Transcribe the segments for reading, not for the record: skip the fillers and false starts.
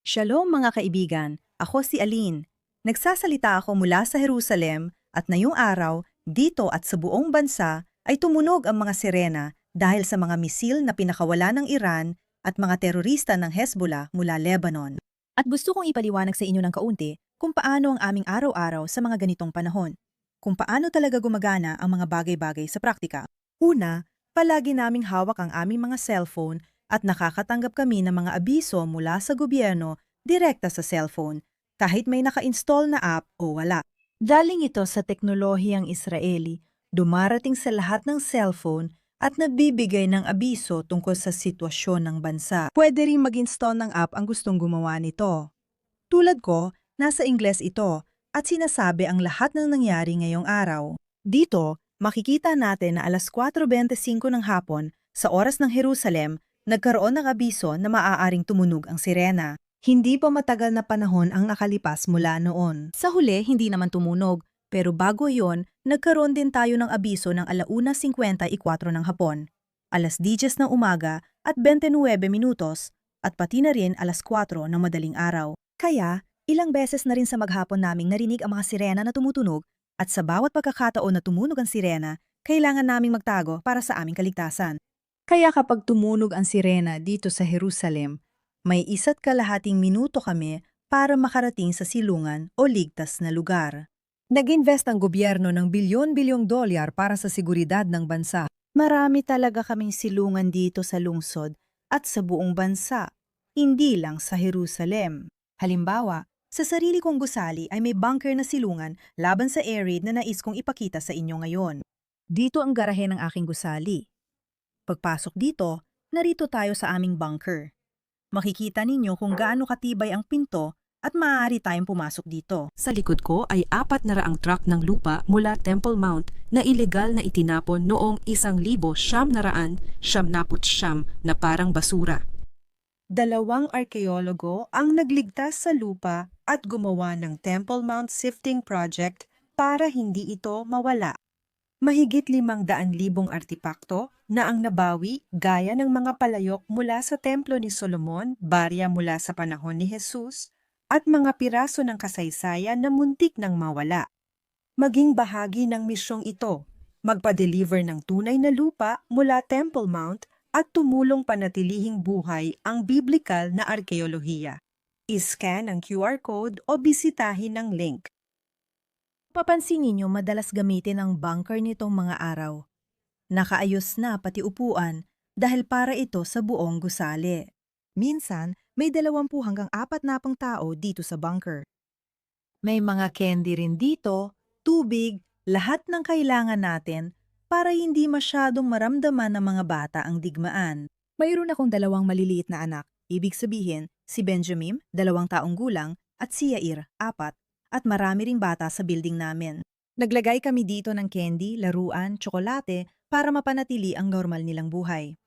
Shalom mga kaibigan, ako si Aline. Nagsasalita ako mula sa Jerusalem at ngayong araw, dito at sa buong bansa ay tumunog ang mga sirena dahil sa mga misil na pinakawala ng Iran at mga terorista ng Hezbollah mula Lebanon. At gusto kong ipaliwanag sa inyo ng kaunti kung paano ang aming araw-araw sa mga ganitong panahon. Kung paano talaga gumagana ang mga bagay-bagay sa praktika. Una, palagi naming hawak ang aming mga cellphone at nakakatanggap kami ng mga abiso mula sa gobyerno direkta sa cellphone, kahit may naka-install na app o wala. Daling ito sa teknolohiyang Israeli, dumarating sa lahat ng cellphone at nagbibigay ng abiso tungkol sa sitwasyon ng bansa. Pwede rin mag-install ng app ang gustong gumawa nito. Tulad ko, nasa Ingles ito at sinasabi ang lahat ng nangyari ngayong araw. Dito, makikita natin na alas 4:25 ng hapon sa oras ng Jerusalem, nagkaroon ng abiso na maaaring tumunog ang sirena. Hindi pa matagal na panahon ang nakalipas mula noon. Sa huli, hindi naman tumunog, pero bago yon, nagkaroon din tayo ng abiso ng 1:54 ng hapon, alas 10 ng umaga at 29 minutos, at pati na rin alas 4 ng madaling araw. Kaya, ilang beses na rin sa maghapon naming narinig ang mga sirena na tumutunog, at sa bawat pagkakataon na tumunog ang sirena, kailangan naming magtago para sa aming kaligtasan. Kaya kapag tumunog ang sirena dito sa Jerusalem, may 1.5 minuto kami para makarating sa silungan o ligtas na lugar. Nag-invest ang gobyerno ng bilyon-bilyong dolyar para sa seguridad ng bansa. Marami talaga kaming silungan dito sa lungsod at sa buong bansa, hindi lang sa Jerusalem. Halimbawa, sa sarili kong gusali ay may bunker na silungan laban sa air raid na nais kong ipakita sa inyo ngayon. Dito ang garahe ng aking gusali. Pagpasok dito, narito tayo sa aming bunker. Makikita ninyo kung gaano katibay ang pinto at maaari tayong pumasok dito. Sa likod ko ay 400 truck ng lupa mula Temple Mount na ilegal na itinapon noong 1979 na parang basura. 2 arkeologo ang nagligtas sa lupa at gumawa ng Temple Mount Sifting Project para hindi ito mawala. Mahigit 500,000 artipakto na ang nabawi gaya ng mga palayok mula sa Templo ni Solomon, barya mula sa panahon ni Jesus, at mga piraso ng kasaysayan na muntik nang mawala. Maging bahagi ng misyong ito, magpa-deliver ng tunay na lupa mula Temple Mount at tumulong panatilihing buhay ang biblikal na arkeolohiya. I-scan ang QR code o bisitahin ang link. Papansin ninyo madalas gamitin ang bunker nitong mga araw. Nakaayos na pati upuan dahil para ito sa buong gusali. Minsan, may 20 hanggang 40 tao dito sa bunker. May mga candy rin dito, tubig, lahat ng kailangan natin para hindi masyadong maramdaman ng mga bata ang digmaan. Mayroon akong 2 maliliit na anak, ibig sabihin si Benjamin, 2 taong gulang, at si Yair, 4, at marami ring bata sa building namin. Naglagay kami dito ng candy, laruan, tsokolate para mapanatili ang normal nilang buhay.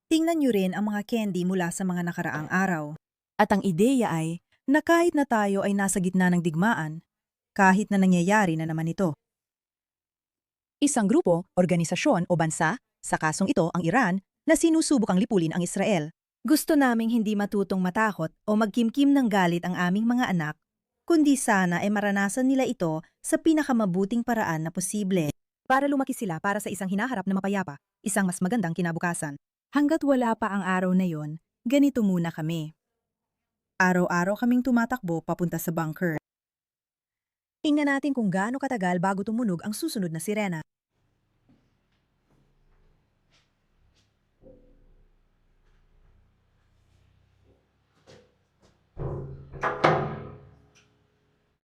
Tingnan nyo rin ang mga candy mula sa mga nakaraang araw. At ang ideya ay na kahit na tayo ay nasa gitna ng digmaan, kahit na nangyayari na naman ito. Isang grupo, organisasyon o bansa, sa kasong ito ang Iran, na sinusubukang lipulin ang Israel. Gusto naming hindi matutong matakot o magkimkim ng galit ang aming mga anak, kundi sana ay maranasan nila ito sa pinakamabuting paraan na posible. Para lumaki sila para sa isang hinaharap na mapayapa, isang mas magandang kinabukasan. Hanggat wala pa ang araw na yon, ganito muna kami. Araw-araw kaming tumatakbo papunta sa bunker. Tingnan natin kung gaano katagal bago tumunog ang susunod na sirena.